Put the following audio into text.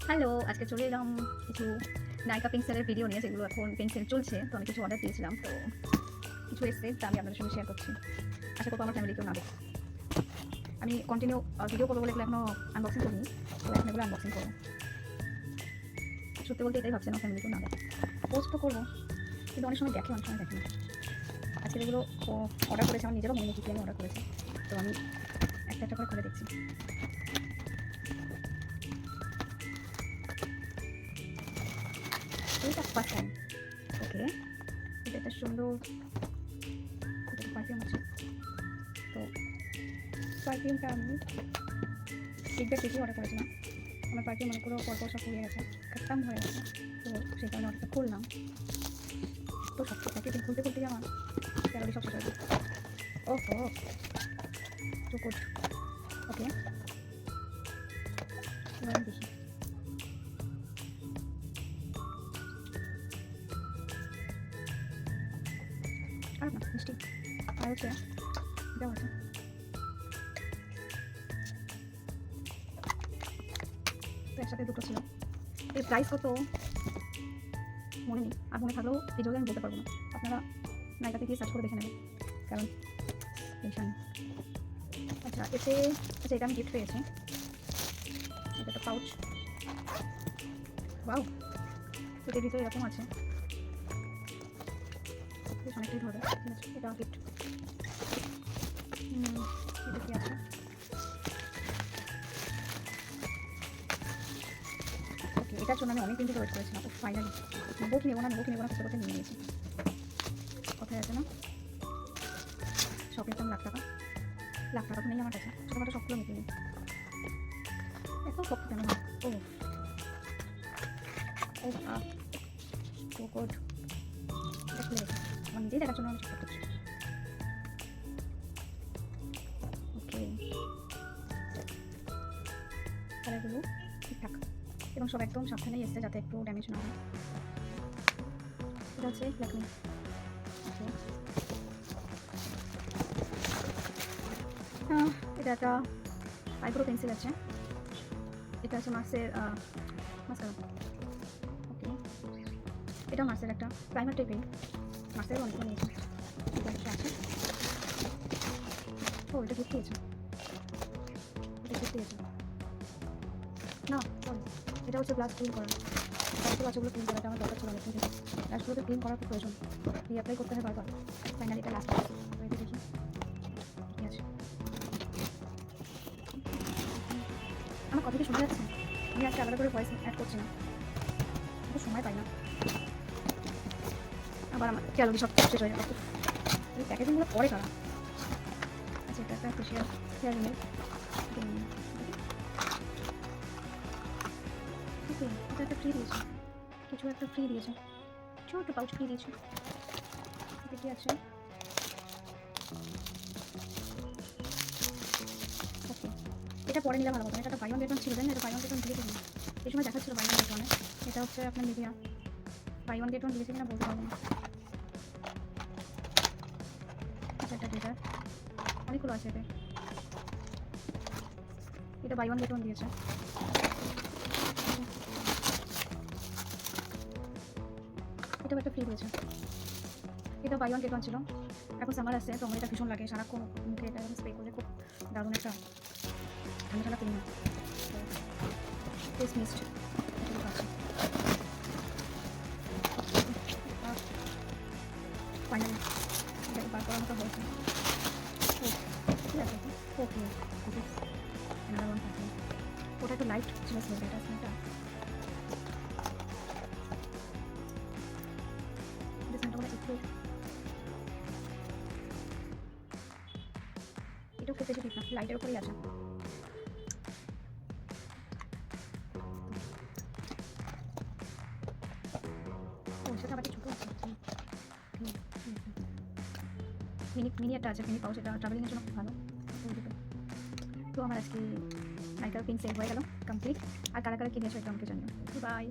Hello, আজকে চলে এলাম কিছু নাইকা পেন্সিলের ভিডিও নিয়ে, যেগুলো এখন পেন্সিল চলছে। তো আমি কিছু অর্ডার দিয়েছিলাম, তো কিছু এসছে, তা আমি আপনাদের সঙ্গে শেয়ার করছি। আশা করবো আমার ফ্যামিলি কেউ না দেখে। আমি কন্টিনিউ ভিডিও করবো বলে এগুলো এখনো আনবক্সিং করিনি, তো এখন এগুলো আনবক্সিং করবো। সত্যি বলতে এটাই ভাবছি আমার ফ্যামিলি কেউ না দেখে। পোস্ট তো করবো, কিন্তু অনেক সময় দেখে, অনেক সময় দেখে না। আজকে যেগুলো অর্ডার করেছে আমার নিজেরও মনে নেই কি আমি অর্ডার করেছি, তো আমি একটা একটা করে খুলে দেখছি। এইটা ফার্স্ট টাইম। ওকে, এটা একটা সুন্দর পারফিউম আছে। তো পারফিউমটা আমি ফিডব্যাক দেখে অর্ডার করেছিলাম। আমার পারফিউম মানে পুরো পরপর সব পুড়িয়ে গেছে, খতম হয়ে গেছে। তো সেই কারণে অর্ডারটা করলাম। তো সব প্যাকেটিং খুলতে খুলতেই আমার ক্যালোরি সব শেষ হয়ে গেছে। ওহো, তো গুড। ওকে, এবার আমি দেখি। আর না মিষ্টি, আর হচ্ছে এটাও আছে। তো একসাথে দুটো ছিল। এর প্রাইস কত মনে নেই, আর মনে থাকলেও এই জন্য আমি বলতে পারবো না। আপনারা নাইকাতে গিয়ে সার্চ করে দেখে নেবেন, কারণ টেনশন। আচ্ছা এতে, আচ্ছা এটা আমি গিফট পেয়েছি। এটা একটা পাউচ। ওয়াও, এটার ভিতরে এরকম আছে, বেশ অনেকটাই ধরে। ঠিক আছে, এটা গিফট। এটা কি আছে? ওকে, এটার জন্য আমি অনেক দিন ধরে ওয়েট করেছিলাম। ও ফাইনালি নেবো কি নেবো না করতে করতে নিয়ে নিয়েছি। কোথায় আছে না, শপিং দাম লাখ টাকা তো নেই আমার কাছে। ছোটোখাটো সবগুলো মিটিয়ে নিই, এখন সব কেন হয়। ও ও ও গুড, এটা খুলে রেখে আমার নিজেই দেখার জন্য আমি সব করছি। ওকে, কালারগুলো ঠিকঠাক এবং সব একদম সাবধানেই এসছে, যাতে একটু ড্যামেজ না হয়। এটা হচ্ছে ল্যাকমি। ওকে, এটা একটা আইব্রো পেন্সিল আছে। এটা হচ্ছে মার্সের মাস্কারা। ওকে, এটা মার্সের একটা প্রাইমার টাইপের। মার্সের অনেকগুলো নিয়েছে, এটা একটা আছে। ও এটা গিফট দিয়েছে, না সরি, এটা হচ্ছে গ্লাস ক্লিন করা। গ্লাসগুলো আছে, ওগুলো ক্লিন করাটা আমার দরকার ছিল অনেকদিন থেকে। গ্লাসগুলোতে ক্লিন করার খুব প্রয়োজন, রিঅ্যাপ্লাই করতে হয় বারবার। ফাইনালি এটা লাস্ট দেখি কি আছে। আমার কথা কি শোনা যাচ্ছে? আমি আজকে আলাদা করে ভয়েস অ্যাড করছি না, কিন্তু সময় পাই না, আবার আমার ক্যালোরি সব শেষ হয়ে যাবে। এই প্যাকেজিংগুলো পরে করা। আচ্ছা এটা একটা ফেশিয়াল হেয়ার রিমেল। ওকে, এটা একটা ফ্রি দিয়েছে, কিছু একটা ফ্রি দিয়েছে, ছোট পাউচ ফ্রি দিয়েছে। এটা কি আছে? ওকে, এটা পরে নিলে ভালো হবে। এটা বাই ওয়ান গেট ওয়ান ছিল, জানেন? এটা বাই ওয়ান গেট ওয়ান দিয়েছে কিনা এই সময় দেখাচ্ছিল বাই ওয়ান গেট ওয়ানে। এটা হচ্ছে আপনার media by one gate one দিয়েছে কিনা বলতে পারবো না। আচ্ছা এটা ডেটার অনেকগুলো আছে এতে। এটা বাই ওয়ান গেট ওয়ান দিয়েছে। এটাও একটা ফ্রি দিয়েছে। এটা বাই ওয়ান গেট ওয়ান ছিল। এখন সামার আসছে, তো আমার এটা ভীষণ লাগে, সারাক্ষণ মুখে এটা স্প্রে করলে খুব দারুণ একটা ঠান্ডা ঠান্ডা ফিলিং হয়। ফেস মিস্ট এটুকু আছে। ফাইনালি এটাকে বার করার মতো হয়েছে। ঠিক আছে, ওকে অ্যানাদার ওয়ান থাকে। ওটা একটু লাইট ছিল, এটা স্মেলটা। এটাও খুব বেশি ঠিক না, লাইটের উপরেই আছে। ওর সাথে আবার ছোটো আছে, মিনি একটা আছে, মিনি পাউচ। এটা ট্রাভেলিংয়ের জন্য খুব ভালো। তো আমার আজকে নাইকার পিন সেল হয়ে গেল কমপ্লিট। আর কারা কারা কিনেছো এটা আমাকে জানিও। বাই।